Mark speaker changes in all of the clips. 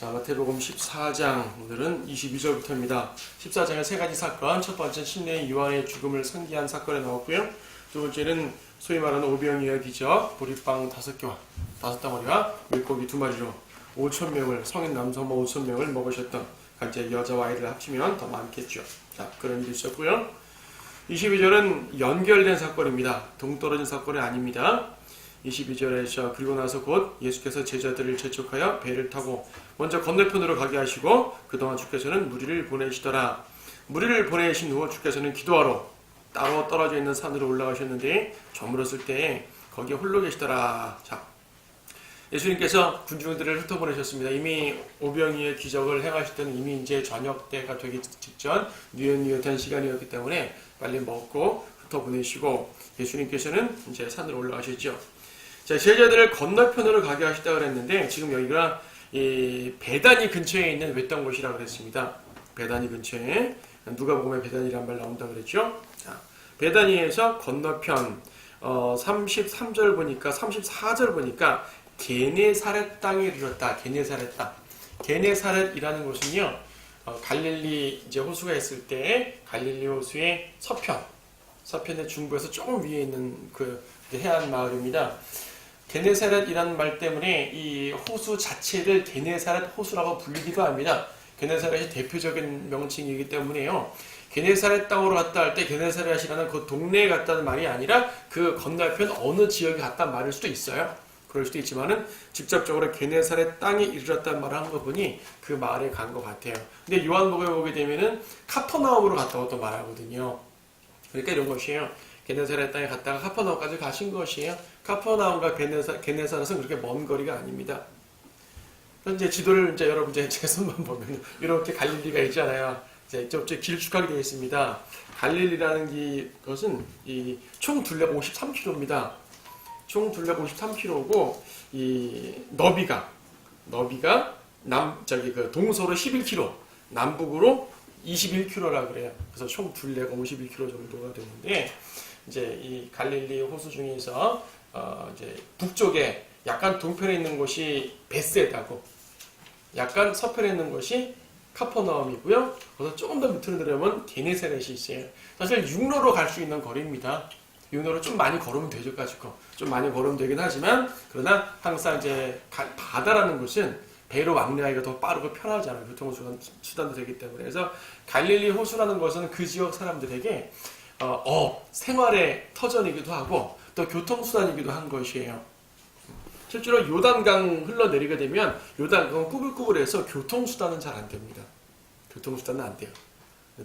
Speaker 1: 자, 마태복음 14장, 오늘은 22절부터입니다. 14장의 세 가지 사건, 첫 번째는 침례인 요한의 죽음을 상기한 사건에 나왔고요. 두 번째는 소위 말하는 오병이어의 기적, 보리빵 5덩어리와 물고기 2마리로 5,000명을, 성인 남성만 5,000명을 먹으셨던, 각자 여자와 아이들 합치면 더 많겠죠. 자, 그런 일이 있었고요. 22절은 연결된 사건입니다. 동떨어진 사건이 아닙니다. 22절에서 그리고 나서 곧 예수께서 제자들을 재촉하여 배를 타고 먼저 건너편으로 가게 하시고 그동안 주께서는 무리를 보내시더라. 무리를 보내신 후 주께서는 기도하러 따로 떨어져 있는 산으로 올라가셨는데 저물었을 때 거기에 홀로 계시더라. 자, 예수님께서 군중들을 흩어보내셨습니다. 이미 오병이의 기적을 행하실 때는 이미 이제 저녁 때가 되기 직전 뉘엿뉘엿한 시간이었기 때문에 빨리 먹고 흩어보내시고 예수님께서는 이제 산으로 올라가셨죠. 자, 제자들을 건너편으로 가게 하시다고 그랬는데 지금 여기가 이 베다니 근처에 있는 외딴 곳이라고 그랬습니다. 베다니 근처에 누가복음에 베다니란 말 나온다고 그랬죠. 자, 베다니에서 건너편 33절 보니까 34절 보니까 게네사렛 땅에 이르렀다. 게네사렛 땅. 게네사렛이라는 곳은요. 갈릴리 이제 호수가 있을 때 갈릴리 호수의 서편의 중부에서 조금 위에 있는 그 해안 마을입니다. 게네사렛이라는 말 때문에 이 호수 자체를 게네사렛 호수라고 불리기도 합니다. 게네사렛이 대표적인 명칭이기 때문에요. 게네사렛 땅으로 갔다 할 때 게네사렛이라는 그 동네에 갔다는 말이 아니라 그 건너편 어느 지역에 갔다는 말일 수도 있어요. 그럴 수도 있지만은 직접적으로 게네사렛 땅에 이르렀다는 말을 한 거 보니 그 마을에 간 것 같아요. 근데 요한복음에 보게 되면은 카퍼나움으로 갔다고 또 말하거든요. 그러니까 이런 것이에요. 게네사렛 땅에 갔다가 카퍼나움까지 가신 것이에요. 카퍼나움과 게네사렛은 그렇게 먼 거리가 아닙니다. 현재 지도를 이제 여러분 제 손만 보면 이렇게 갈릴리가 있잖아요. 이제 저쪽 길쭉하게 되어 있습니다. 갈릴리라는 것은 총 둘레가 53km입니다. 총 둘레가 53km고 이 너비가 그 동서로 11km, 남북으로 21km라 그래요. 그래서 총 둘레가 51km 정도가 되는데 이제 이 갈릴리 호수 중에서 이제 북쪽에 약간 동편에 있는 곳이 베세다고, 약간 서편에 있는 곳이 카퍼나움이고요. 거기서 조금 더 밑으로 내려오면 게네사렛이 있어요. 사실 육로로 갈 수 있는 거리입니다. 육로로 좀 많이 걸으면 되죠, 가지고 좀 많이 걸으면 되긴 하지만 그러나 항상 이제 바다라는 곳은 배로 왕래하기가 더 빠르고 편하잖아요. 교통수단도 되기 때문에. 그래서 갈릴리 호수라는 것은 그 지역 사람들에게 생활의 터전이기도 하고 또 교통수단이기도 한 것이에요. 실제로 요단강 흘러내리게 되면 요단강은 꾸불꾸불해서 교통수단은 잘 안 됩니다. 교통수단은 안 돼요.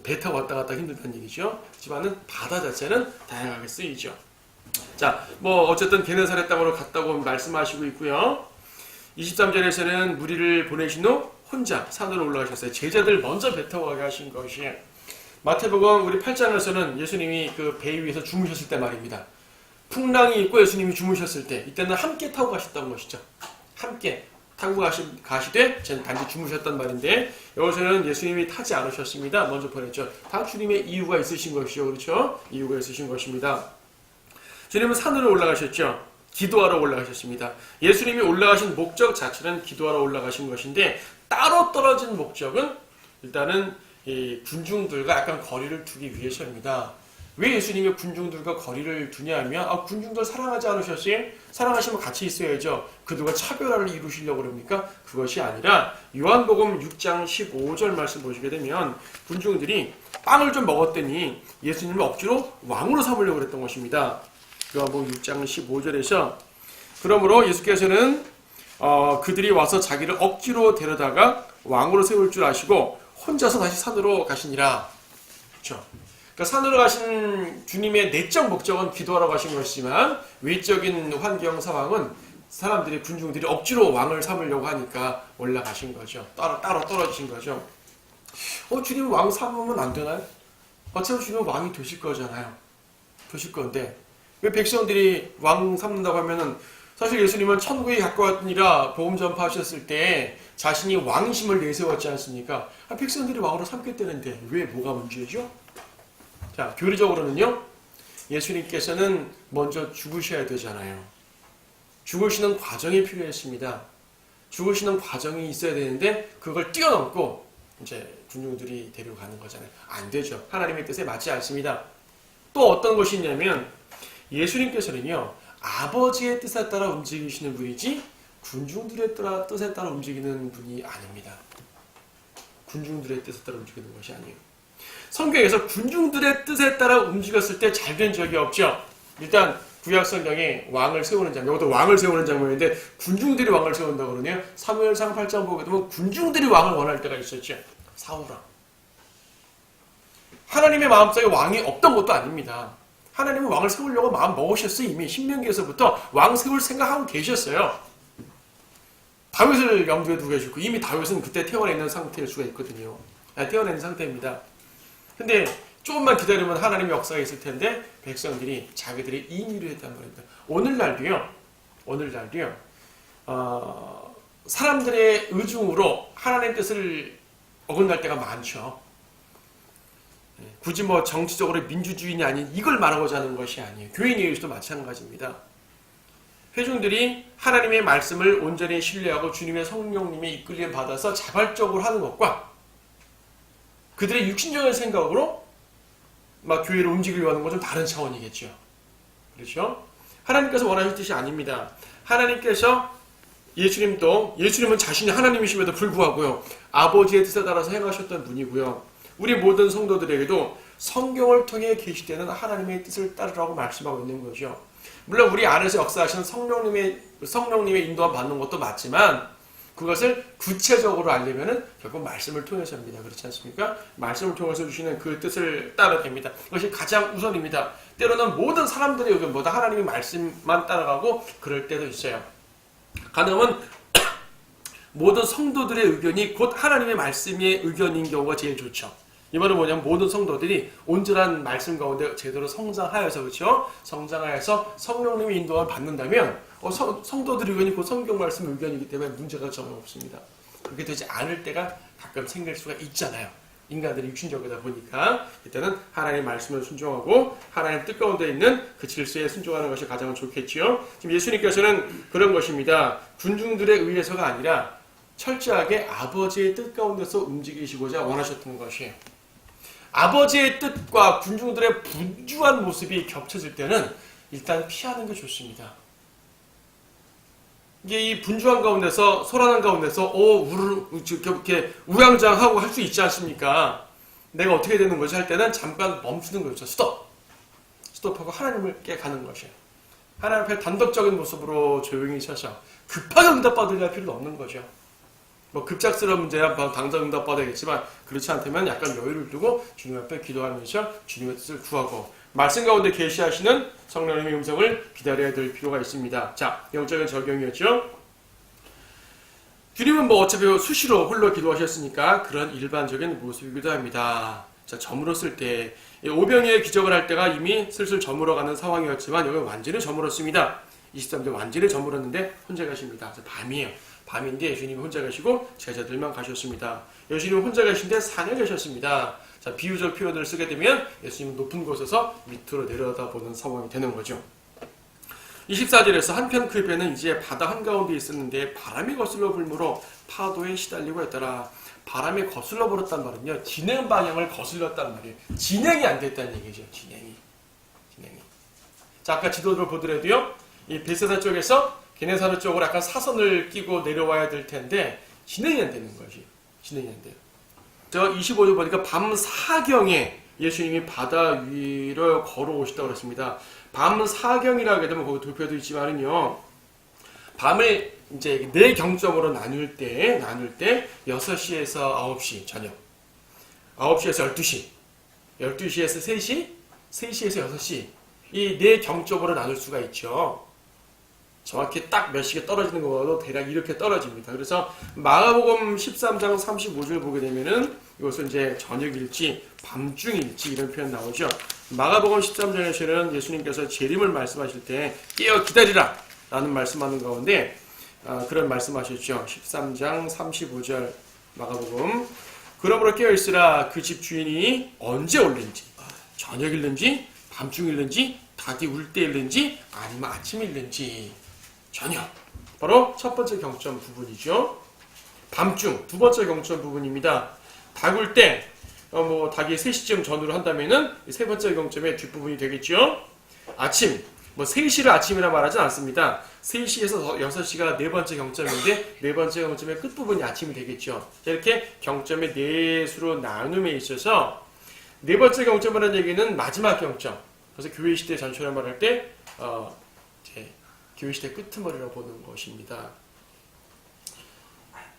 Speaker 1: 배 타고 왔다 갔다 힘들다는 얘기죠. 하지만은 바다 자체는 다양하게 쓰이죠. 자, 어쨌든 게네사렛 땅으로 갔다고 말씀하시고 있고요. 23절에서는 무리를 보내신 후 혼자 산으로 올라가셨어요. 제자들 먼저 배 타고 가게 하신 것이에요. 마태복음 우리 8장에서는 예수님이 그 배 위에서 주무셨을 때 말입니다. 풍랑이 있고 예수님이 주무셨을 때 이때는 함께 타고 가셨다는 것이죠. 함께 타고 가시되 저는 단지 주무셨단 말인데 여기서는 예수님이 타지 않으셨습니다. 먼저 보냈죠. 다 주님의 이유가 있으신 것이죠. 그렇죠? 이유가 있으신 것입니다. 주님은 산으로 올라가셨죠. 기도하러 올라가셨습니다. 예수님이 올라가신 목적 자체는 기도하러 올라가신 것인데 따로 떨어진 목적은 일단은 이 군중들과 약간 거리를 두기 위해서입니다. 왜 예수님이 군중들과 거리를 두냐면 군중들 사랑하지 않으셨어요? 사랑하시면 같이 있어야죠. 그들과 차별화를 이루시려고 그럽니까? 그것이 아니라 요한복음 6장 15절 말씀 보시게 되면 군중들이 빵을 좀 먹었더니 예수님을 억지로 왕으로 삼으려고 그랬던 것입니다. 요한복음 6장 15절에서 그러므로 예수께서는 그들이 와서 자기를 억지로 데려다가 왕으로 세울 줄 아시고 혼자서 다시 산으로 가시니라. 그렇죠? 그러니까 산으로 가신 주님의 내적 목적은 기도하러 가신 것이지만 외적인 환경 상황은 사람들이 군중들이 억지로 왕을 삼으려고 하니까 올라가신 거죠. 따로 떨어지신 거죠. 주님 왕 삼으면 안 되나요? 어차피 주님은 왕이 되실 거잖아요. 되실 건데 왜 백성들이 왕 삼는다고 하면은 사실 예수님은 천국에 가까웠니라 복음 전파하셨을 때 자신이 왕심을 내세웠지 않습니까? 백성들이 왕으로 삼겠다는데 왜 뭐가 문제죠? 자, 교리적으로는요. 예수님께서는 먼저 죽으셔야 되잖아요. 죽으시는 과정이 필요했습니다. 죽으시는 과정이 있어야 되는데 그걸 뛰어넘고 이제 군중들이 데려가는 거잖아요. 안 되죠. 하나님의 뜻에 맞지 않습니다. 또 어떤 것이 있냐면 예수님께서는요, 아버지의 뜻에 따라 움직이시는 분이지 군중들의 뜻에 따라 움직이는 분이 아닙니다. 군중들의 뜻에 따라 움직이는 것이 아니에요. 성경에서 군중들의 뜻에 따라 움직였을 때 잘 된 적이 없죠. 일단 구약 성경에 왕을 세우는 장면, 이것도 왕을 세우는 장면인데 군중들이 왕을 세운다고 그러네요. 사무엘상 8장 보게 되면 군중들이 왕을 원할 때가 있었죠. 사울왕. 하나님의 마음속에 왕이 없던 것도 아닙니다. 하나님은 왕을 세우려고 마음 먹으셨어요. 이미 신명기에서부터 왕 세울 생각하고 계셨어요. 다윗을 염두에 두고 계시고 이미 다윗은 그때 태어나 있는 상태일 수가 있거든요. 태어나 있는 상태입니다. 근데 조금만 기다리면 하나님의 역사가 있을 텐데 백성들이 자기들이 임의로 했단 말입니다. 오늘날도요. 사람들의 의중으로 하나님 뜻을 어긋날 때가 많죠. 굳이 뭐 정치적으로 민주주의니 아닌 이걸 말하고자 하는 것이 아니에요. 교인에 의해서도 마찬가지입니다. 회중들이 하나님의 말씀을 온전히 신뢰하고 주님의 성령님의 이끌림 받아서 자발적으로 하는 것과 그들의 육신적인 생각으로 막 교회를 움직이려고 하는 건 좀 다른 차원이겠죠. 그렇죠? 하나님께서 원하실 뜻이 아닙니다. 하나님께서 예수님은 자신이 하나님이심에도 불구하고요, 아버지의 뜻에 따라서 행하셨던 분이고요. 우리 모든 성도들에게도 성경을 통해 계시되는 하나님의 뜻을 따르라고 말씀하고 있는 거죠. 물론 우리 안에서 역사하시는 성령님의 인도함 받는 것도 맞지만 그것을 구체적으로 알려면은 결국 말씀을 통해서입니다. 그렇지 않습니까? 말씀을 통해서 주시는 그 뜻을 따라야 됩니다. 그것이 가장 우선입니다. 때로는 모든 사람들의 의견보다 하나님의 말씀만 따라가고 그럴 때도 있어요. 가능하면 모든 성도들의 의견이 곧 하나님의 말씀의 의견인 경우가 제일 좋죠. 이 말은 뭐냐면 모든 성도들이 온전한 말씀 가운데 제대로 성장하여서, 그렇죠? 성장하여서 성령님의 인도를 받는다면 성도들의 의견이 곧 성경 말씀 의견이기 때문에 문제가 전혀 없습니다. 그렇게 되지 않을 때가 가끔 생길 수가 있잖아요. 인간들이 육신적이다 보니까 이때는 하나님의 말씀을 순종하고 하나님 뜻 가운데 있는 그 질서에 순종하는 것이 가장 좋겠지요. 지금 예수님께서는 그런 것입니다. 군중들에 의해서가 아니라 철저하게 아버지의 뜻 가운데서 움직이시고자 원하셨던 것이에요. 아버지의 뜻과 군중들의 분주한 모습이 겹쳐질 때는 일단 피하는 게 좋습니다. 이게 이 분주한 가운데서, 소란한 가운데서 이렇게 우왕좌왕하고 할 수 있지 않습니까? 내가 어떻게 되는 거지 할 때는 잠깐 멈추는 거죠. 스톱하고 하나님을 깨가는 것이에요. 하나님 앞에 단독적인 모습으로 조용히 서서 급하게 응답받으려 할 필요는 없는 거죠. 뭐 급작스러운 문제야 당장 응답받아야겠지만 그렇지 않다면 약간 여유를 두고 주님 앞에 기도하면서 주님의 뜻을 구하고 말씀 가운데 계시하시는 성령님의 음성을 기다려야 될 필요가 있습니다. 자, 영적인 적용이었죠. 주님은 뭐 어차피 수시로 홀로 기도하셨으니까 그런 일반적인 모습이기도 합니다. 자, 저물었을 때 오병이의 기적을 할 때가 이미 슬슬 저물어가는 상황이었지만 여기 완전히 저물었습니다. 23절 완전히 저물었는데 혼자 가십니다. 밤이에요. 밤인데 예수님이 혼자 가시고 제자들만 가셨습니다. 예수님은 혼자 가신데 산에 계셨습니다. 자, 비유적 표현을 쓰게 되면 예수님은 높은 곳에서 밑으로 내려다보는 상황이 되는 거죠. 24절에서 한편 그 배는 이제 바다 한가운데 있었는데 바람이 거슬러 불므로 파도에 시달리고 있더라. 바람이 거슬러 불었단 말은요, 진행 방향을 거슬렀단 말이에요. 진행이 안 됐다는 얘기죠. 진행이. 자, 아까 지도를 보더라도요, 이 베세다 쪽에서 게네사르 쪽으로 약간 사선을 끼고 내려와야 될 텐데 진행이 안 되는 거지. 진행이 안 돼요. 저 25절 보니까 밤 사경에 예수님이 바다 위를 걸어오시다고 그랬습니다. 밤 사경이라 하게 되면 거기 도표도 있지만은요, 밤을 이제 네 경점으로 나눌 때 6시에서 9시 저녁, 9시에서 12시, 12시에서 3시, 3시에서 6시, 이 네 경점으로 나눌 수가 있죠. 정확히 딱 몇 시에 떨어지는 것보다도 대략 이렇게 떨어집니다. 그래서 마가복음 13장 35절 보게 되면은 이것은 이제 저녁일지 밤중일지 이런 표현 나오죠. 마가복음 13장에서는 예수님께서 재림을 말씀하실 때 깨어 기다리라 라는 말씀하는 가운데 그런 말씀하셨죠. 13장 35절 마가복음. 그러므로 깨어있으라. 그 집 주인이 언제 올는지, 저녁일는지 밤중일는지 닭이 울 때일는지 아니면 아침일는지 저녁. 바로 첫 번째 경점 부분이죠. 밤중 두 번째 경점 부분입니다. 닭을 때 닭이 3시쯤 전후로 한다면은 세 번째 경점의 뒷부분이 되겠죠. 아침 3시를 아침이라 말하진 않습니다. 3시에서 6시가 네 번째 경점인데 네 번째 경점의 끝부분이 아침이 되겠죠. 이렇게 경점의 네 수로 나눔에 있어서 네 번째 경점이라는 얘기는 마지막 경점. 그래서 교회 시대 전체를 말할 때 이제 교회 시대 끄트머리라고 보는 것입니다.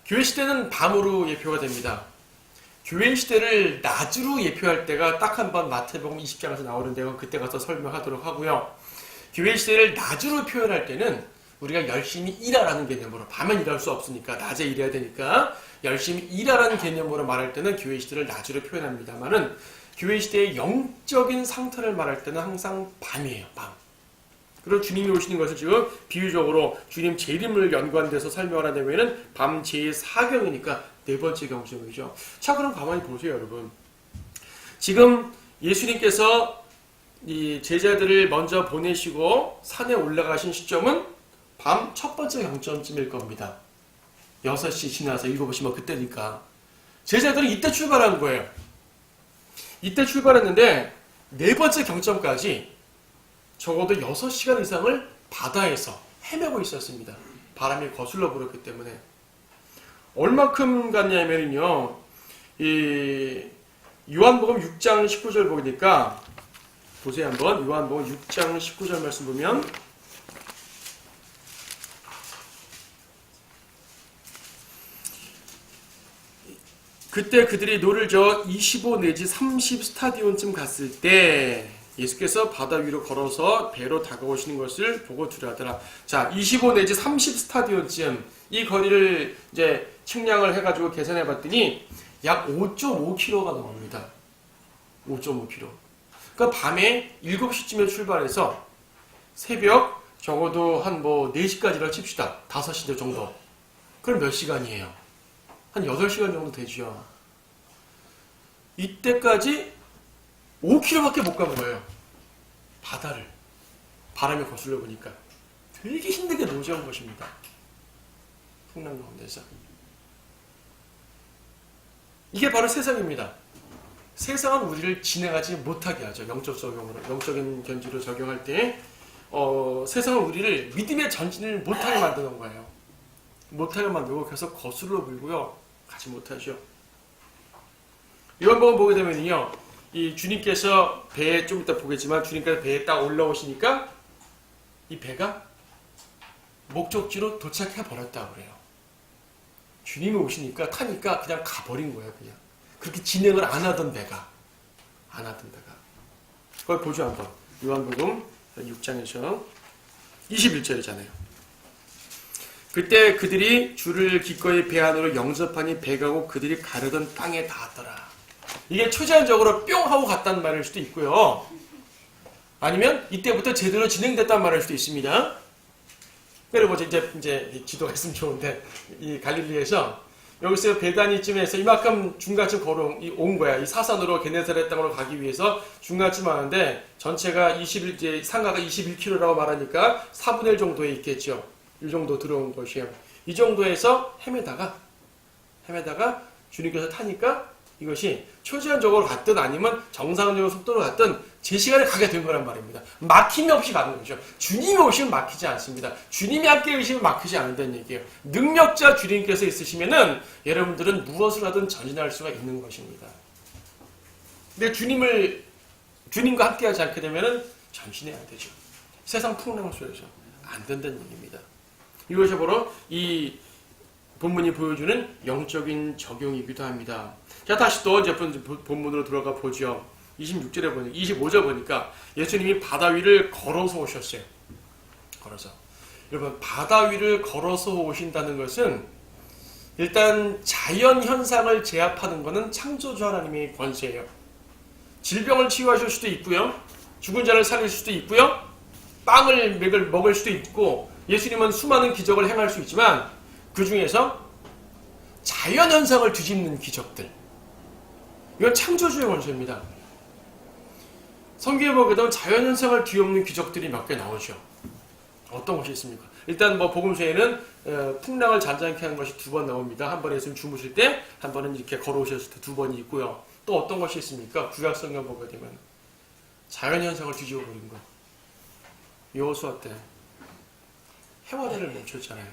Speaker 1: 교회 시대는 밤으로 예표가 됩니다. 교회 시대를 낮으로 예표할 때가 딱 한 번 마태복음 20장에서 나오는데 그때 가서 설명하도록 하고요. 교회 시대를 낮으로 표현할 때는 우리가 열심히 일하라는 개념으로, 밤엔 일할 수 없으니까 낮에 일해야 되니까 열심히 일하라는 개념으로 말할 때는 교회 시대를 낮으로 표현합니다만은 교회 시대의 영적인 상태를 말할 때는 항상 밤이에요. 밤. 그리고 주님이 오시는 것을 지금 비유적으로 주님 재림을 연관돼서 설명을 하려면은 밤 제4경이니까 네 번째 경점이죠. 자, 그럼 가만히 보세요, 여러분. 지금 예수님께서 이 제자들을 먼저 보내시고 산에 올라가신 시점은 밤 첫 번째 경점쯤일 겁니다. 6시 지나서 7시 그때니까. 제자들은 이때 출발한 거예요. 이때 출발했는데 네 번째 경점까지 적어도 6시간 이상을 바다에서 헤매고 있었습니다. 바람이 거슬러 불었기 때문에. 얼마큼 갔냐면요, 이 요한복음 6장 19절 보니까 보세요 한번. 요한복음 6장 19절 말씀 보면 그때 그들이 노를 저어 25 내지 30 스타디온쯤 갔을 때 예수께서 바다 위로 걸어서 배로 다가오시는 것을 보고 두려워하더라. 자, 25 내지 30 스타디온쯤 이 거리를 이제 측량을 해가지고 계산해 봤더니 약 5.5km가 넘습니다. 5.5km. 그러니까 밤에 7시쯤에 출발해서 새벽 적어도 한 4시까지라 칩시다. 5시 정도. 그럼 몇 시간이에요? 한 8시간 정도 되죠. 이때까지 5km밖에 못 간 거예요. 바다를. 바람이 거슬러 보니까. 되게 힘들게 노져온 것입니다. 풍랑 가운데서. 이게 바로 세상입니다. 세상은 우리를 진행하지 못하게 하죠. 영적 적용으로, 영적인 견지로 적용할 때 세상은 우리를 믿음의 전진을 못하게 만드는 거예요. 못하게 만들고 계속 거슬러 불고요. 가지 못하죠. 요한복음 보게 되면요, 이 주님께서 배에 좀 이따 보겠지만 주님께서 배에 딱 올라오시니까 이 배가 목적지로 도착해 버렸다고 그래요. 주님이 오시니까 타니까 그냥 가버린 거예요. 그냥 그렇게 진행을 안 하던 배가 그걸 보죠 한번. 요한복음 6장에서 21절이잖아요. 그때 그들이 주를 기꺼이 배 안으로 영접하니 배가고 그들이 가려던 땅에 닿았더라. 이게 초자연적으로 뿅 하고 갔다는 말일 수도 있고요. 아니면 이때부터 제대로 진행됐다는 말일 수도 있습니다. 그리고 이제 지도가 있으면 좋은데 이 갈릴리에서 여기서 베다니쯤에서 이만큼 중간쯤 온 거야. 이 사산으로 게네사렛 땅으로 가기 위해서 중간쯤 하는데 전체가 이제 상가가 21km라고 말하니까 4분의 1 정도에 있겠죠. 이 정도 들어온 것이에요. 이 정도에서 헤매다가 주님께서 타니까 이것이 초제한적으로 갔든 아니면 정상적인 속도로 갔든 제 시간에 가게 된 거란 말입니다. 막힘이 없이 가는 거죠. 주님이 오시면 막히지 않습니다. 주님이 함께 계시면 막히지 않는다는 얘기예요. 능력자 주님께서 있으시면은 여러분들은 무엇을 하든 전진할 수가 있는 것입니다. 근데 주님과 함께 하지 않게 되면은 전진해야 되죠. 세상 풍랑 속에서 안 된다는 얘기입니다. 이것이 바로 이 본문이 보여주는 영적인 적용이기도 합니다. 자, 다시 또 이제 본문으로 들어가 보죠. 26절에 보니까, 25절 보니까 예수님이 바다 위를 걸어서 오셨어요. 걸어서. 여러분, 바다 위를 걸어서 오신다는 것은 일단 자연 현상을 제압하는 것은 창조주 하나님의 권세예요. 질병을 치유하실 수도 있고요. 죽은 자를 살릴 수도 있고요. 빵을 먹을 수도 있고 예수님은 수많은 기적을 행할 수 있지만 그 중에서 자연 현상을 뒤집는 기적들, 이건 창조주의 권세입니다. 성경에 보게 되면 자연 현상을 뒤엎는 기적들이 몇 개 나오죠. 어떤 것이 있습니까? 일단 뭐 복음서에는 풍랑을 잔잔케 하는 것이 2번 나옵니다. 한 번 예수님 주무실 때, 한 번은 이렇게 걸어오셨을 때 2번이 있고요. 또 어떤 것이 있습니까? 구약 성경 보게 되면 자연 현상을 뒤집어 버린 거. 여호수아 때 해와대를 멈췄잖아요.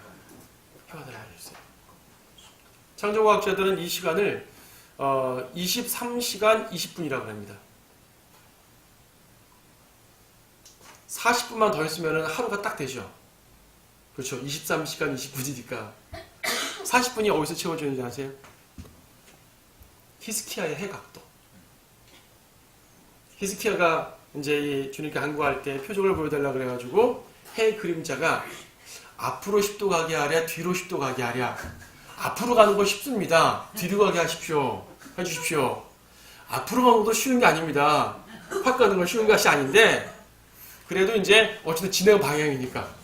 Speaker 1: 해와대를 멈췄어요. 창조과학자들은 이 시간을 23시간 20분이라고 합니다. 40분만 더 했으면 하루가 딱 되죠. 그렇죠. 23시간 20분이니까. 40분이 어디서 채워지는지 아세요? 히스키야의 해각도. 히스키야가 이제 주님께 간구할 때 표적을 보여달라 그래가지고 해 그림자가 앞으로 10도 가게 하랴, 뒤로 10도 가게 하랴. 앞으로 가는 거 쉽습니다. 뒤로 가게 하십시오. 해주십시오. 앞으로 가는 것도 쉬운 게 아닙니다. 확 가는 건 쉬운 것이 아닌데, 그래도 이제 어쨌든 진행 방향이니까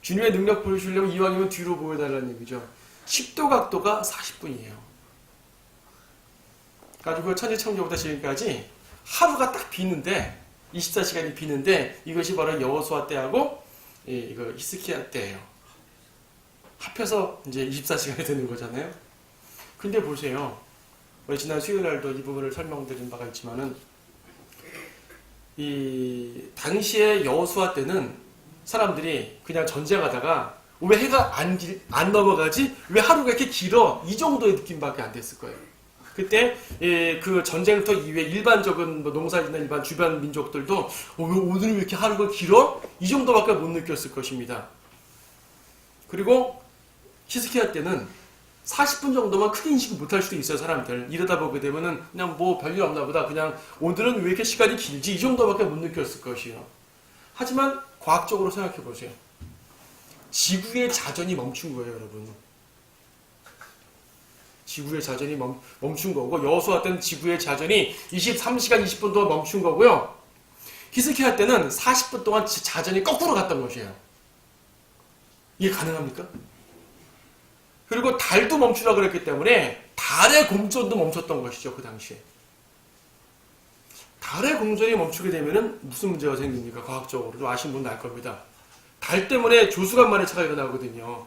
Speaker 1: 주님의 능력 보여주려면 이왕이면 뒤로 보여달라는 얘기죠. 10도 각도가 40분이에요. 가지고 천지창조부터 지금까지 하루가 딱 비는데 24시간이 비는데 이것이 바로 여호수아 때하고 이거 히스키야 때예요. 합해서 이제 24시간이 되는 거잖아요. 근데 보세요. 우리 지난 수요일 날도 이 부분을 설명드린 바가 있지만은 이 당시에 여호수아 때는 사람들이 그냥 전쟁하다가 왜 해가 안 넘어가지? 왜 하루가 이렇게 길어? 이 정도의 느낌밖에 안 됐을 거예요. 그때 그 전쟁터 이외에 일반적인 뭐 농사짓는 일반 주변 민족들도 오늘 왜 이렇게 하루가 길어? 이 정도밖에 못 느꼈을 것입니다. 그리고 히스키야 때는 40분 정도만 크게 인식을 못할 수도 있어요. 사람들 이러다 보게 되면은 그냥 뭐 별일 없나 보다, 그냥 오늘은 왜 이렇게 시간이 길지, 이 정도밖에 못 느꼈을 것이에요. 하지만 과학적으로 생각해 보세요. 지구의 자전이 멈춘 거예요, 여러분. 지구의 자전이 멈춘 거고, 여호수아 때는 지구의 자전이 23시간 20분 동안 멈춘 거고요. 히스키야 때는 40분 동안 자전이 거꾸로 갔던 것이에요. 이게 가능합니까? 그리고 달도 멈추라 그랬기 때문에 달의 공전도 멈췄던 것이죠, 그 당시에. 달의 공전이 멈추게 되면은 무슨 문제가 생깁니까? 과학적으로 아시는 분은 알 겁니다. 달 때문에 조수간만의 차가 일어나거든요.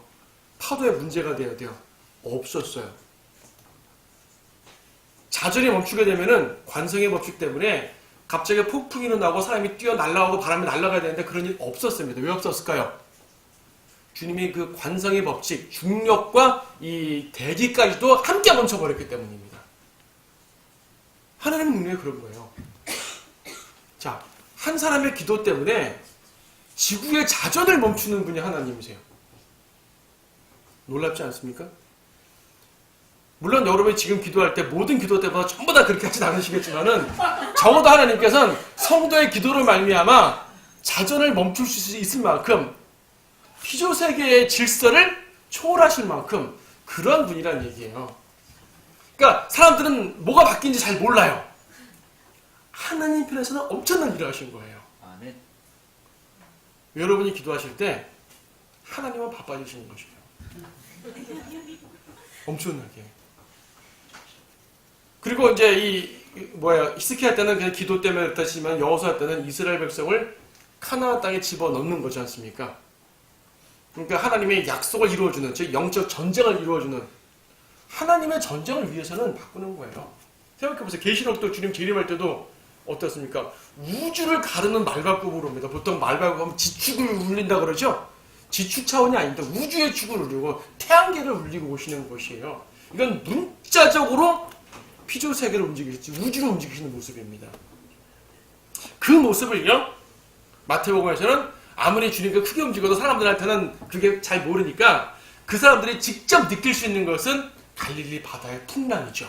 Speaker 1: 파도에 문제가 돼야 돼요. 없었어요. 자전이 멈추게 되면은 관성의 법칙 때문에 갑자기 폭풍이 일어나고 사람이 뛰어 날아가고 바람이 날아가야 되는데 그런 일 없었습니다. 왜 없었을까요? 주님이 그 관성의 법칙, 중력과 이 대기까지도 함께 멈춰버렸기 때문입니다. 하나님의 능력이 그런 거예요. 자, 한 사람의 기도 때문에 지구의 자전을 멈추는 분이 하나님이세요. 놀랍지 않습니까? 물론 여러분이 지금 기도할 때 모든 기도 때마다 전부 다 그렇게 하진 않으시겠지만은 적어도 하나님께서는 성도의 기도를 말미암아 자전을 멈출 수 있을 만큼 피조세계의 질서를 초월하실 만큼 그런 분이란 얘기예요. 그러니까 사람들은 뭐가 바뀐지 잘 몰라요. 하나님 편에서는 엄청난 일을 하신 거예요.
Speaker 2: 아멘.
Speaker 1: 여러분이 기도하실 때 하나님은 바빠지시는 것이에요. 엄청나게. 그리고 이제 히스키야 때는 그냥 기도 때문에 그렇다지만 여호수아 때는 이스라엘 백성을 카나안 땅에 집어넣는 거지 않습니까? 그러니까 하나님의 약속을 이루어주는, 즉 영적 전쟁을 이루어주는 하나님의 전쟁을 위해서는 바꾸는 거예요. 생각해보세요. 계시록도 주님 재림할 때도 어떻습니까? 우주를 가르는 말발굽으로 옵니다. 보통 말발굽 하면 지축을 울린다 그러죠? 지축 차원이 아닙니다. 우주의 축을 울리고 태양계를 울리고 오시는 것이에요. 이건 문자적으로 피조세계를 움직이시지 우주를 움직이시는 모습입니다. 그 모습을요, 마태복음에서는 아무리 주님과 크게 움직여도 사람들한테는 그게 잘 모르니까 그 사람들이 직접 느낄 수 있는 것은 갈릴리 바다의 풍랑이죠.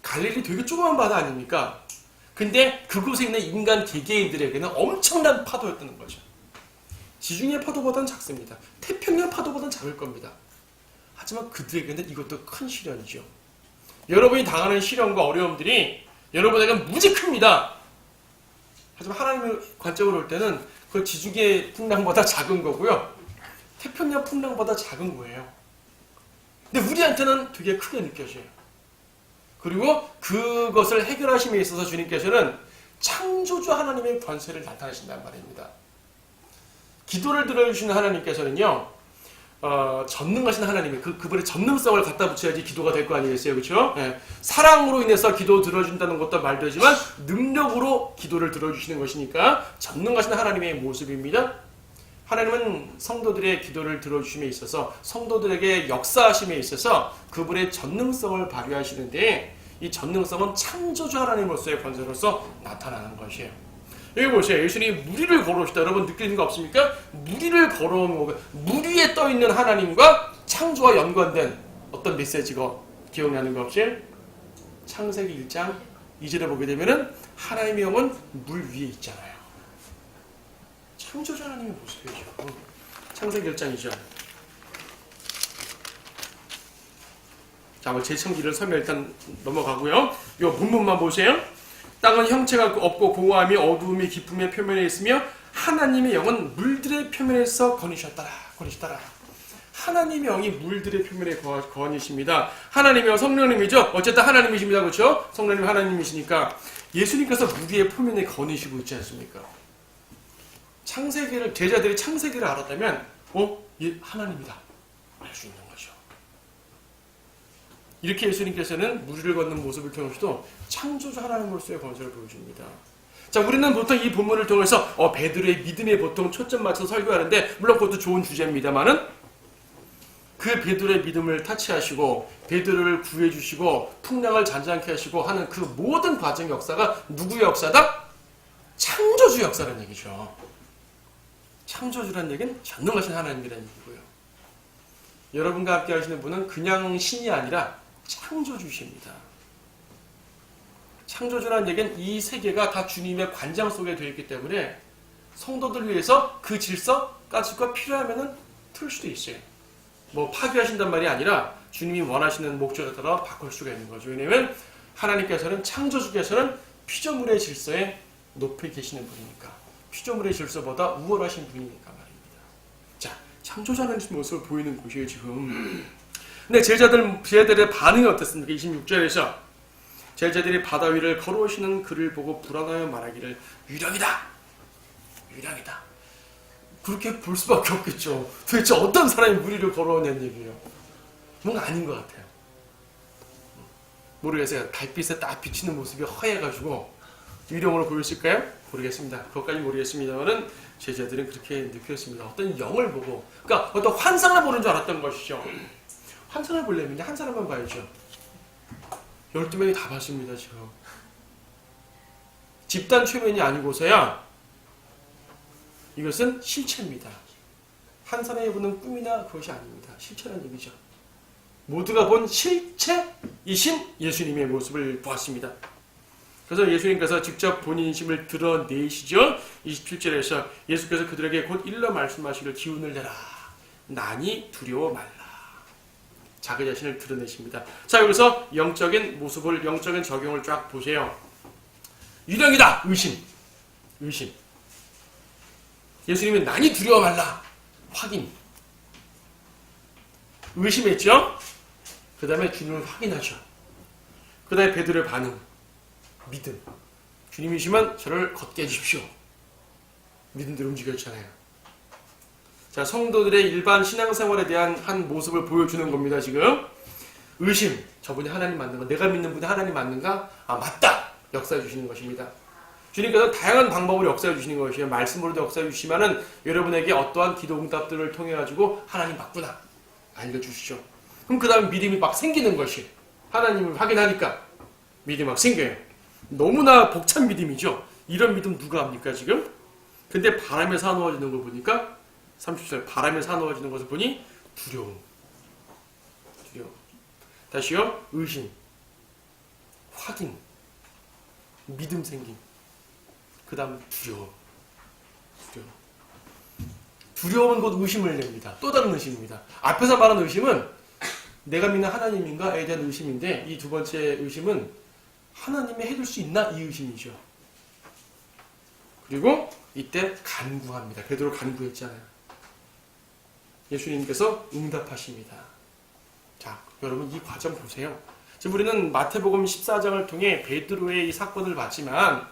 Speaker 1: 갈릴리 되게 조그만 바다 아닙니까? 근데 그곳에 있는 인간 개개인들에게는 엄청난 파도였다는 거죠. 지중해 파도보다는 작습니다. 태평양 파도보다는 작을 겁니다. 하지만 그들에게는 이것도 큰 시련이죠. 여러분이 당하는 시련과 어려움들이 여러분에게는 무지 큽니다. 하지만 하나님의 관점으로 볼 때는 그 지중해 풍랑보다 작은 거고요. 태평양 풍랑보다 작은 거예요. 근데 우리한테는 되게 크게 느껴져요. 그리고 그것을 해결하심에 있어서 주님께서는 창조주 하나님의 권세를 나타내신단 말입니다. 기도를 들어주시는 하나님께서는요, 전능하신 하나님이 그분의 전능성을 갖다 붙여야지 기도가 될 거 아니겠어요, 그렇죠? 예. 사랑으로 인해서 기도 들어준다는 것도 말되지만 능력으로 기도를 들어주시는 것이니까 전능하신 하나님의 모습입니다. 하나님은 성도들의 기도를 들어주심에 있어서 성도들에게 역사하심에 있어서 그분의 전능성을 발휘하시는데 이 전능성은 창조주 하나님으로서의 권세로서 나타나는 것이에요. 여기 보세요. 예수님이 물 위를 걸어오시다. 여러분 느끼는 거 없습니까? 물 위를 걸어오는 물 위에 떠있는 하나님과 창조와 연관된 어떤 메시지가 기억나는 거 없이? 창세기 1장 2절에 보게 되면은 하나님의 영은 물 위에 있잖아요. 창조주 하나님의 모습이죠. 창세기 1장 2절. 자, 뭐 재창기를 설명 일단 넘어가고요. 이 본문만 보세요. 땅은 형체가 없고 공허함이 어두움이 깊음의 표면에 있으며 하나님의 영은 물들의 표면에서 거니셨더라. 하나님의 영이 물들의 표면에 거니십니다. 하나님의 영, 성령님이죠. 어쨌든 하나님이십니다. 그렇죠? 성령님 하나님이시니까 예수님께서 물 위의 표면에 거니시고 있지 않습니까? 창세기를 제자들이 창세기를 알았다면 얘 하나님이다 알 수 있는 거죠. 이렇게 예수님께서는 물 위를 걷는 모습을 통해서도 창조주 하나님으로서의 권세를 보여줍니다. 자, 우리는 보통 이 본문을 통해서 베드로의 믿음에 보통 초점 맞춰서 설교하는데 물론 그것도 좋은 주제입니다만은 그 베드로의 믿음을 타치하시고 베드로를 구해주시고 풍랑을 잔잔케 하시고 하는 그 모든 과정 역사가 누구의 역사다? 창조주 역사라는 얘기죠. 창조주라는 얘기는 전능하신 하나님이라는 얘기고요. 여러분과 함께 하시는 분은 그냥 신이 아니라 창조주십니다. 창조주라는 얘기는 이 세계가 다 주님의 관장 속에 되어 있기 때문에 성도들을 위해서 그 질서까지가 필요하면 틀 수도 있어요. 뭐 파괴하신단 말이 아니라 주님이 원하시는 목적에 따라 바꿀 수가 있는 거죠. 왜냐하면 하나님께서는 창조주께서는 피조물의 질서에 높이 계시는 분이니까. 피조물의 질서보다 우월하신 분이니까 말입니다. 자, 창조자는 모습을 보이는 곳이에요 지금. 근데 제자들의 반응이 어땠습니까? 26절에서 제자들이 바다 위를 걸어오시는 그를 보고 불안하여 말하기를 유령이다. 그렇게 볼 수밖에 없겠죠. 도대체 어떤 사람이 물 위를 걸어오냐는 얘기예요. 뭔가 아닌 것 같아요. 모르겠어요. 달빛에 딱 비치는 모습이 허해가지고 유령으로 보였을까요? 모르겠습니다. 그것까지 모르겠습니다만은 제자들은 그렇게 느꼈습니다. 어떤 영을 보고, 그러니까 어떤 환상을 보는 줄 알았던 것이죠. 환상을 보려면 한 사람만 봐야죠. 12명이 다 봤습니다, 지금. 집단 최면이 아니고서야 이것은 실체입니다. 한 사람이 보는 꿈이나 그것이 아닙니다. 실체라는 얘기죠. 모두가 본 실체이신 예수님의 모습을 보았습니다. 그래서 예수님께서 직접 본인심을 드러내시죠. 27절에서 예수께서 그들에게 곧 일러 말씀하시기를 기운을 내라. 나니 두려워 말라. 자기 자신을 드러내십니다. 자, 여기서 영적인 모습을, 영적인 적용을 쫙 보세요. 유령이다. 의심. 예수님은 나니 두려워 말라. 확인. 의심했죠? 그 다음에 주님을 확인하죠. 그 다음에 베드로의 반응. 믿음. 주님이시면 저를 걷게 해주십시오. 믿음대로 움직였잖아요. 자, 성도들의 일반 신앙생활에 대한 한 모습을 보여주는 겁니다, 지금. 의심. 저분이 하나님 맞는가? 내가 믿는 분이 하나님 맞는가? 아, 맞다! 역사해 주시는 것입니다. 주님께서 다양한 방법으로 역사해 주시는 것이에요. 말씀으로도 역사해 주시면은 여러분에게 어떠한 기도 응답들을 통해 가지고 하나님 맞구나 알려주시죠. 그럼 그 다음 믿음이 막 생기는 것이 하나님을 확인하니까 믿음이 막 생겨요. 너무나 벅찬 믿음이죠. 이런 믿음 누가 합니까 지금? 근데 바람에 사놓아지는 걸 보니까 30절 바람에 사놓아지는 것을 보니 두려움. 다시요. 의심. 확인. 믿음 생김. 그 다음 두려움. 두려움은 곧 의심을 냅니다. 또 다른 의심입니다. 앞에서 말한 의심은 내가 믿는 하나님인가에 대한 의심인데 이 두 번째 의심은 하나님이 해줄 수 있나? 이 의심이죠. 그리고 이때 간구합니다. 베드로 간구했잖아요. 예수님께서 응답하십니다. 자, 여러분 이 과정 보세요. 지금 우리는 마태복음 14장을 통해 베드로의 이 사건을 봤지만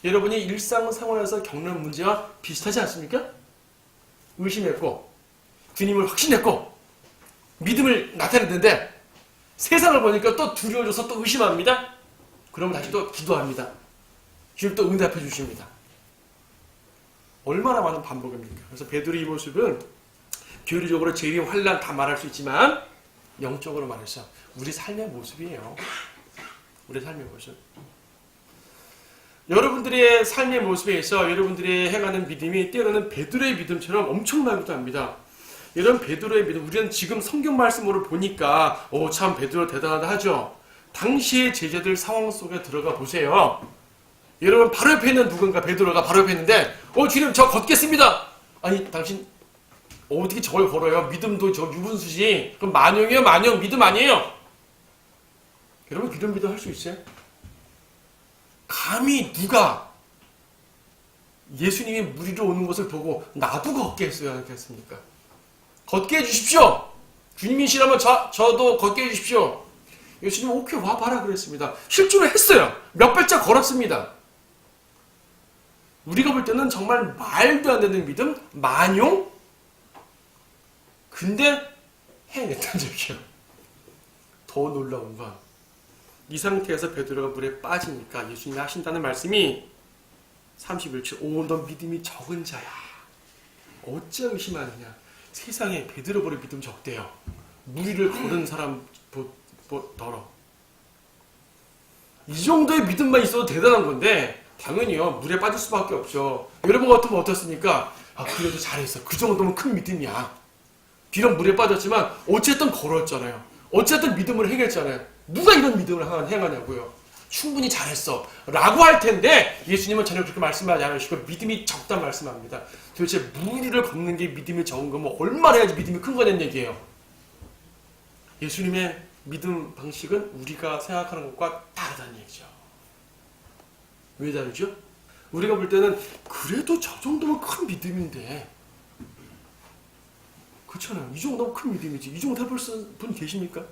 Speaker 1: 여러분이 일상생활에서 겪는 문제와 비슷하지 않습니까? 의심했고 주님을 확신했고 믿음을 나타냈는데 세상을 보니까 또 두려워져서 또 의심합니다. 그럼 다시 또 기도합니다. 주님 또 응답해 주십니다. 얼마나 많은 반복입니까? 그래서 베드로의 이 모습은 교리적으로 재위, 환난 다 말할 수 있지만 영적으로 말해서 우리 삶의 모습이에요. 우리 삶의 모습. 여러분들의 삶의 모습에서 여러분들의 행하는 믿음이 때로는 베드로의 믿음처럼 엄청나기도 합니다. 이런 베드로의 믿음, 우리는 지금 성경 말씀으로 보니까 참 베드로 대단하다 하죠. 당시의 제자들 상황 속에 들어가 보세요. 여러분 바로 옆에 있는 누군가 베드로가 바로 옆에 있는데 주님 저 걷겠습니다. 아니 당신 어떻게 저걸 걸어요? 믿음도 저 유분수지. 그럼 만용이에요? 만용 믿음 아니에요? 여러분 그런 믿음 할 수 있어요? 감히 누가 예수님이 무리로 오는 것을 보고 나도 걷게 했어야 하겠습니까? 걷게 해주십시오. 주님이시라면 저도 걷게 해주십시오. 예수님 오케이 와봐라 그랬습니다. 실제로 했어요. 몇 발짝 걸었습니다. 우리가 볼 때는 정말 말도 안 되는 믿음, 만용. 근데 해냈던 적이요. 더 놀라운 건 이 상태에서 베드로가 물에 빠지니까 예수님이 하신다는 말씀이 31절 너 믿음이 적은 자야. 어찌 의심하느냐. 세상에 베드로보다 믿음 적대요. 무리를 걸은 사람 더러. 이 정도의 믿음만 있어도 대단한 건데 당연히요. 물에 빠질 수밖에 없죠. 여러분 같으면 어떻습니까? 그래도 잘했어. 그 정도면 큰 믿음이야. 비록 물에 빠졌지만 어쨌든 걸었잖아요. 어쨌든 믿음을 행했잖아요. 누가 이런 믿음을 행하냐고요. 충분히 잘했어 라고 할 텐데 예수님은 전혀 그렇게 말씀하지 않으시고 믿음이 적다 말씀합니다. 도대체 무리를 걷는 게 믿음이 적은 거면 얼마나 해야지 믿음이 큰 거냐는 얘기예요. 예수님의 믿음 방식은 우리가 생각하는 것과 다르다는 얘기죠. 왜 다르죠? 우리가 볼 때는 그래도 저 정도면 큰 믿음인데 그렇잖아요. 이 정도면 큰 믿음이지. 이 정도 해볼 분 계십니까?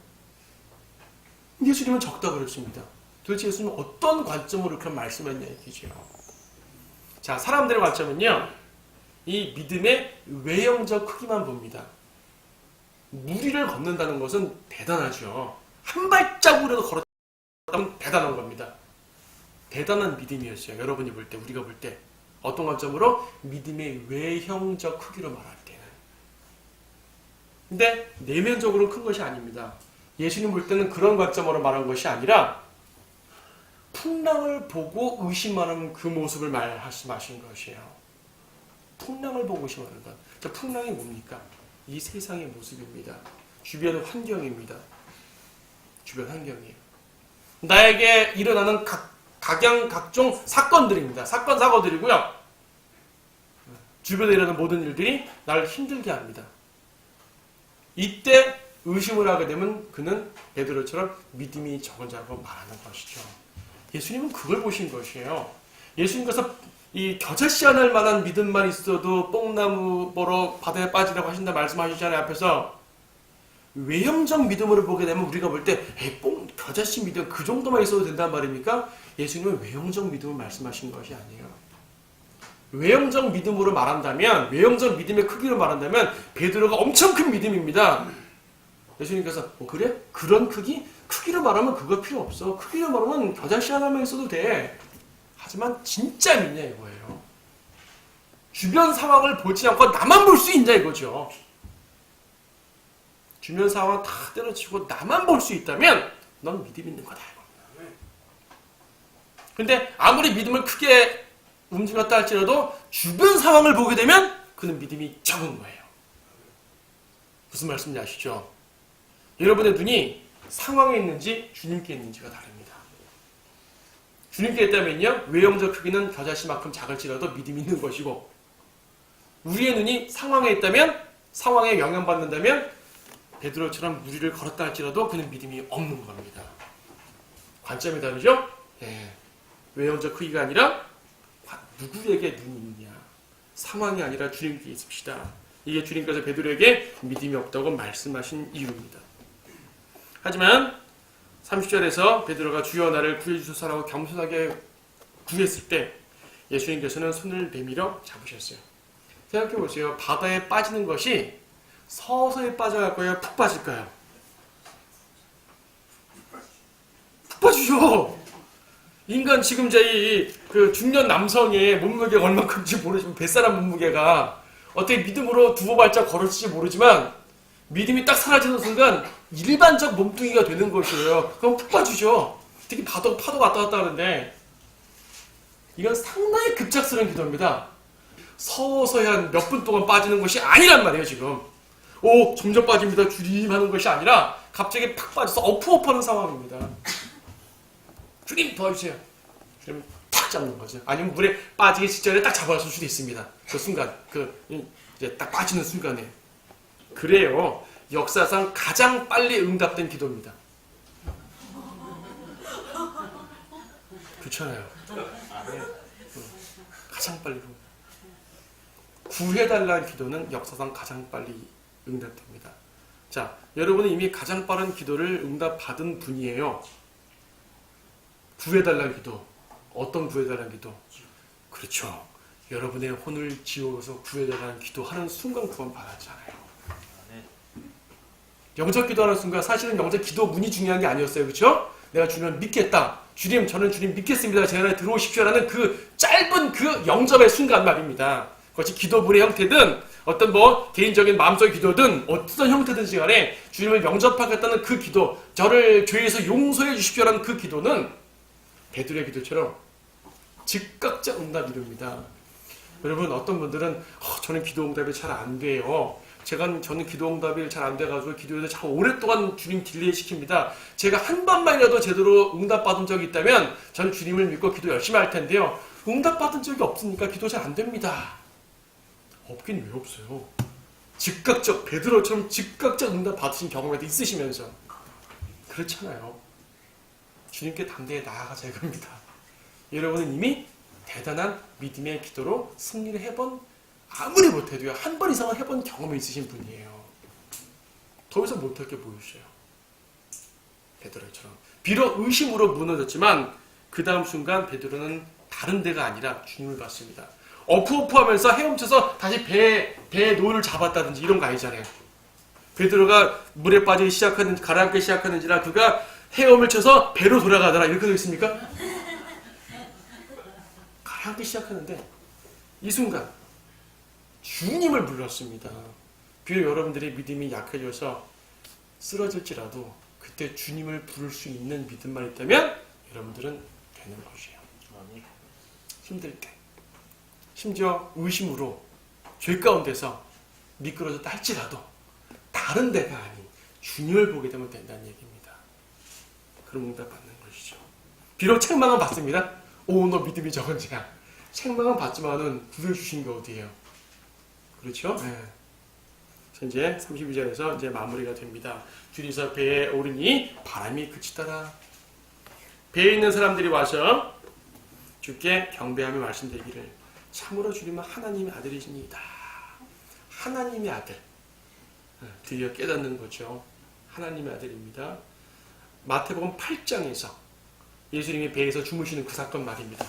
Speaker 1: 예수님은 적다고 그랬습니다. 도대체 예수님은 어떤 관점으로 그런 말씀했냐 얘기죠. 자, 사람들의 관점은요. 이 믿음의 외형적 크기만 봅니다. 무리를 걷는다는 것은 대단하죠. 한 발자국이라도 걸었다면 대단한 겁니다. 대단한 믿음이었어요. 여러분이 볼 때, 우리가 볼 때. 어떤 관점으로? 믿음의 외형적 크기로 말할 때는. 근데 내면적으로는 큰 것이 아닙니다. 예수님 볼 때는 그런 관점으로 말한 것이 아니라 풍랑을 보고 의심하는 그 모습을 말씀하신 것이에요. 풍랑을 보고 의심하는 것. 자, 풍랑이 뭡니까? 이 세상의 모습입니다. 주변 환경입니다. 주변 환경이에요. 나에게 일어나는 각종 사건들입니다. 사건, 사고들이고요. 주변에 일어나는 모든 일들이 나를 힘들게 합니다. 이때 의심을 하게 되면 그는 베드로처럼 믿음이 적은 자라고 말하는 것이죠. 예수님은 그걸 보신 것이에요. 예수님께서 이 겨자씨 하나를 만한 믿음만 있어도 뽕나무 보러 바다에 빠지라고 하신다 말씀하시잖아요. 앞에서 외형적 믿음으로 보게 되면 우리가 볼 때 겨자씨 믿음 그 정도만 있어도 된단 말입니까? 예수님은 외형적 믿음을 말씀하신 것이 아니에요. 외형적 믿음으로 말한다면, 외형적 믿음의 크기로 말한다면 베드로가 엄청 큰 믿음입니다. 예수님께서 그래? 그런 크기? 크기로 말하면 그거 필요 없어. 크기로 말하면 겨자씨 하나만 있어도 돼. 하지만 진짜 믿냐 이거예요. 주변 상황을 보지 않고 나만 볼 수 있냐 이거죠. 주변 상황을 다 때려치고 나만 볼 수 있다면 넌 믿음 있는 거다. 근데 아무리 믿음을 크게 움직였다 할지라도 주변 상황을 보게 되면 그는 믿음이 적은 거예요. 무슨 말씀인지 아시죠? 여러분의 눈이 상황에 있는지 주님께 있는지가 다릅니다. 주님께 있다면요, 외형적 크기는 겨자씨만큼 작을지라도 믿음이 있는 것이고, 우리의 눈이 상황에 있다면, 상황에 영향받는다면 베드로처럼 무리를 걸었다 할지라도 그는 믿음이 없는 겁니다. 관점이 다르죠? 네. 외형적 크기가 아니라 누구에게 눈이 있냐, 상황이 아니라 주님께 있읍시다. 이게 주님께서 베드로에게 믿음이 없다고 말씀하신 이유입니다. 하지만 30절에서 베드로가 주여 나를 구해주소서라고 겸손하게 구했을 때 예수님께서는 손을 내밀어 잡으셨어요. 생각해 보세요. 바다에 빠지는 것이 서서히 빠져갈 거예요? 푹 빠질까요? 푹 빠지죠. 인간 지금 그 중년 남성의 몸무게가 얼마큼인지 모르지만 뱃사람 몸무게가 어떻게 믿음으로 두어 발짝 걸을지 모르지만 믿음이 딱 사라지는 순간 일반적 몸뚱이가 되는 것이에요. 그럼 푹 빠지죠. 특히 파도 왔다 갔다 하는데 이건 상당히 급작스러운 기도입니다. 서서히 한 몇 분 동안 빠지는 것이 아니란 말이에요. 지금 점점 빠집니다 주님 하는 것이 아니라 갑자기 팍 빠져서 어프어프하는 상황입니다. 주님 도와주세요. 주님 탁 잡는 거죠. 아니면 물에 빠지기 직전에 딱 잡아줄 수도 있습니다. 그 순간 이제 딱 빠지는 순간에. 그래요. 역사상 가장 빨리 응답된 기도입니다. 그렇잖아요. 가장 빨리 구해달라는 기도는 역사상 가장 빨리 응답됩니다. 자, 여러분은 이미 가장 빠른 기도를 응답받은 분이에요. 구해달라는 기도. 어떤 구해달라는 기도? 그렇죠. 여러분의 혼을 지워서 구해달라는 기도하는 순간 구원 받았잖아요. 영접 기도하는 순간 사실은 영접 기도 문이 중요한 게 아니었어요. 그렇죠? 내가 주님을 믿겠다. 주님, 저는 주님 믿겠습니다. 제 안에 들어오십시오라는 그 짧은 그 영접의 순간 말입니다. 그것이 기도문의 형태든 어떤 개인적인 마음속의 기도든 어떤 형태든지 간에 주님을 영접하겠다는 그 기도, 저를 죄에서 용서해 주십시오라는 그 기도는 베드로의 기도처럼 즉각적 응답 이루입니다. 여러분, 어떤 분들은 저는 기도 응답이 잘 안 돼요. 저는 기도 응답이 잘 안 돼가지고 기도에서 참 오랫동안 주님 딜레이 시킵니다. 제가 한 번만이라도 제대로 응답받은 적이 있다면 저는 주님을 믿고 기도 열심히 할 텐데요. 응답받은 적이 없으니까 기도 잘 안 됩니다. 없긴 왜 없어요? 베드로처럼 즉각적 응답 받으신 경험이 있으시면서 그렇잖아요. 주님께 담대히 나아가자 이겁니다. 여러분은 이미 대단한 믿음의 기도로 승리를 해본, 아무리 못해도요, 한 번 이상은 해본 경험이 있으신 분이에요. 더 이상 못할 게 보이셔요. 베드로처럼. 비록 의심으로 무너졌지만 그 다음 순간 베드로는 다른 데가 아니라 주님을 봤습니다. 어프어프하면서 헤엄쳐서 다시 배에 노를 잡았다든지 이런 거 아니잖아요. 베드로가 물에 빠지기 가라앉기 시작하는지라 그가 헤엄을 쳐서 배로 돌아가더라 이렇게 되어 있습니까? 가라앉기 시작하는데 이 순간 주님을 불렀습니다. 비록 여러분들의 믿음이 약해져서 쓰러질지라도 그때 주님을 부를 수 있는 믿음만 있다면 여러분들은 되는 것이에요. 힘들 때, 심지어 의심으로 죄 가운데서 미끄러졌다 할지라도 다른 데가 아닌 주님을 보게 되면 된다는 얘기입니다. 그런 응답 받는 것이죠. 비록 책망은 받습니다. 너 믿음이 적은지야. 책망은 받지만은 구해주신 게 어디예요? 그렇죠? 네. 이제 32절에서 이제 마무리가 됩니다. 주리서 배에 오르니 바람이 그치더라. 배에 있는 사람들이 와서 주께 경배하며 말씀드리기를 참으로 주님은 하나님의 아들이십니다. 하나님의 아들. 드디어 깨닫는 거죠. 하나님의 아들입니다. 마태복음 8장에서 예수님이 배에서 주무시는 그 사건 말입니다.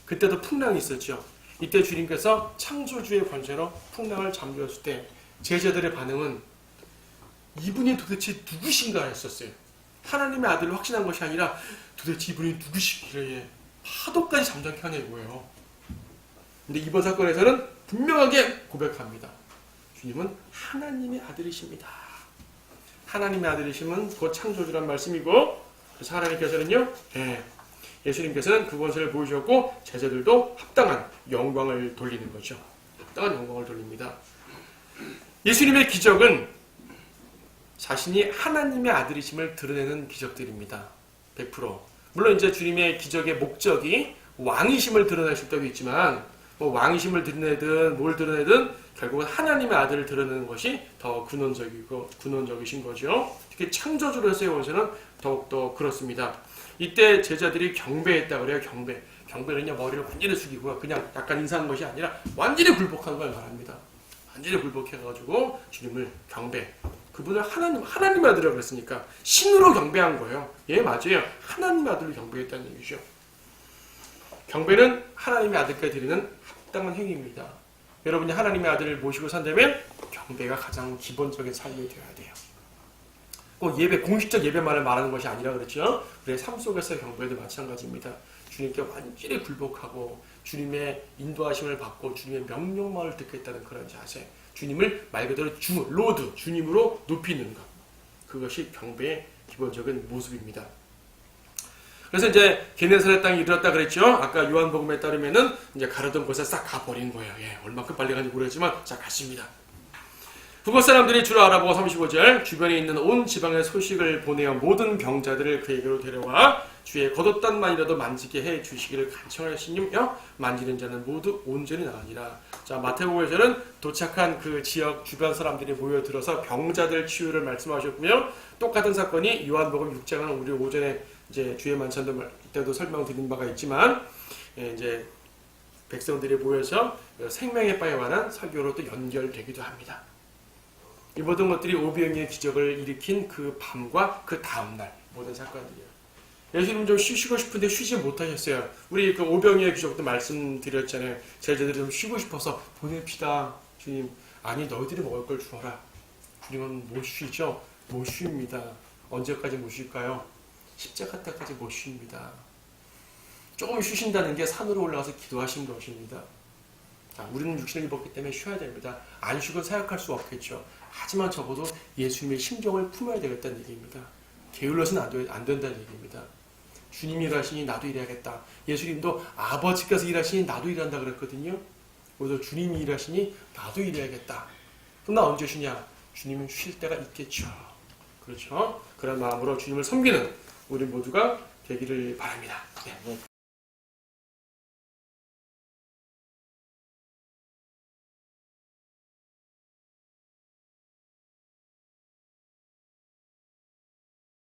Speaker 1: 그때도 풍랑이 있었죠. 이때 주님께서 창조주의 권세로 풍랑을 잠재웠을 때 제자들의 반응은 이분이 도대체 누구신가 했었어요. 하나님의 아들을 확신한 것이 아니라 도대체 이분이 누구시길래 파도까지 잠잠케 하냐고요. 근데 이번 사건에서는 분명하게 고백합니다. 주님은 하나님의 아들이십니다. 하나님의 아들이시면 곧 창조주란 말씀이고, 그래서 하나님께서는요, 예수님께서는 그 권세를 보여주셨고 제자들도 합당한 영광을 돌리는 거죠. 합당한 영광을 돌립니다. 예수님의 기적은 자신이 하나님의 아들이심을 드러내는 기적들입니다. 100%. 물론 이제 주님의 기적의 목적이 왕이심을 드러낼 수도 있지만 왕이심을 드러내든 뭘 드러내든 결국은 하나님의 아들을 드러내는 것이 더 근원적이신 거죠. 특히 창조주로서의 원세는 더욱더 그렇습니다. 이때 제자들이 경배했다고 그래요. 경배는 그냥 머리를 완전히 숙이고요. 그냥 약간 인사하는 것이 아니라 완전히 굴복하는 걸 말합니다. 완전히 굴복해가지고 주님을 경배. 그분을 하나님의 아들이라고 그랬으니까 신으로 경배한 거예요. 예, 맞아요. 하나님의 아들로 경배했다는 얘기죠. 경배는 하나님의 아들께 드리는 합당한 행위입니다. 여러분이 하나님의 아들을 모시고 산다면 경배가 가장 기본적인 삶이 되어야 돼요. 꼭 예배, 공식적 예배만을 말하는 것이 아니라 그렇죠. 우리의 삶 속에서 경배도 마찬가지입니다. 주님께 완전히 굴복하고 주님의 인도하심을 받고 주님의 명령만을 듣겠다는 그런 자세, 주님을 말 그대로 로드, 주님으로 높이는 것, 그것이 경배의 기본적인 모습입니다. 그래서 이제 게네사렛 땅에 이르렀다 그랬죠. 아까 요한복음에 따르면은 이제 가려던 곳에 싹 가버린 거예요. 예, 얼마큼 빨리 간지 모르겠지만 싹 갔습니다. 북어 사람들이 주를 알아보고 35절 주변에 있는 온 지방의 소식을 보내어 모든 병자들을 그에게로 데려와 주의 겉옷단만이라도 만지게 해 주시기를 간청하시니며 만지는 자는 모두 온전히 나으니라. 자, 마태복음에서는 도착한 그 지역 주변 사람들이 모여들어서 병자들 치유를 말씀하셨고요. 똑같은 사건이 요한복음 6장은 우리 오전에 이제 주의 만찬도 때도 설명드린 바가 있지만 이제 백성들이 모여서 생명의 바에 관한 설교로 또 연결되기도 합니다. 이 모든 것들이 오병이의 기적을 일으킨 그 밤과 그 다음날 모든 사건들이에요. 예수님 좀 쉬시고 싶은데 쉬지 못하셨어요. 우리 그 오병이의 기적도 말씀드렸잖아요. 제자들이 좀 쉬고 싶어서 보냅시다. 주님, 아니 너희들이 먹을 걸 주어라. 주님은 못 쉬죠? 못 쉽니다. 언제까지 못 쉴까요? 십자가 때까지 못 쉽니다. 조금 쉬신다는 게 산으로 올라가서 기도하신 것입니다. 자, 우리는 육신을 입었기 때문에 쉬어야 됩니다. 안 쉬고 사역할 수 없겠죠. 하지만 적어도 예수님의 심정을 품어야 되겠다는 얘기입니다. 게을러서는 안 된다는 얘기입니다. 주님이 일하시니 나도 일해야겠다. 예수님도 아버지께서 일하시니 나도 일한다 그랬거든요. 그래서 주님이 일하시니 나도 일해야겠다. 그럼 나 언제 쉬냐? 주님은 쉴 때가 있겠죠. 그렇죠? 그런 마음으로 주님을 섬기는 우리 모두가 되기를 바랍니다. 네.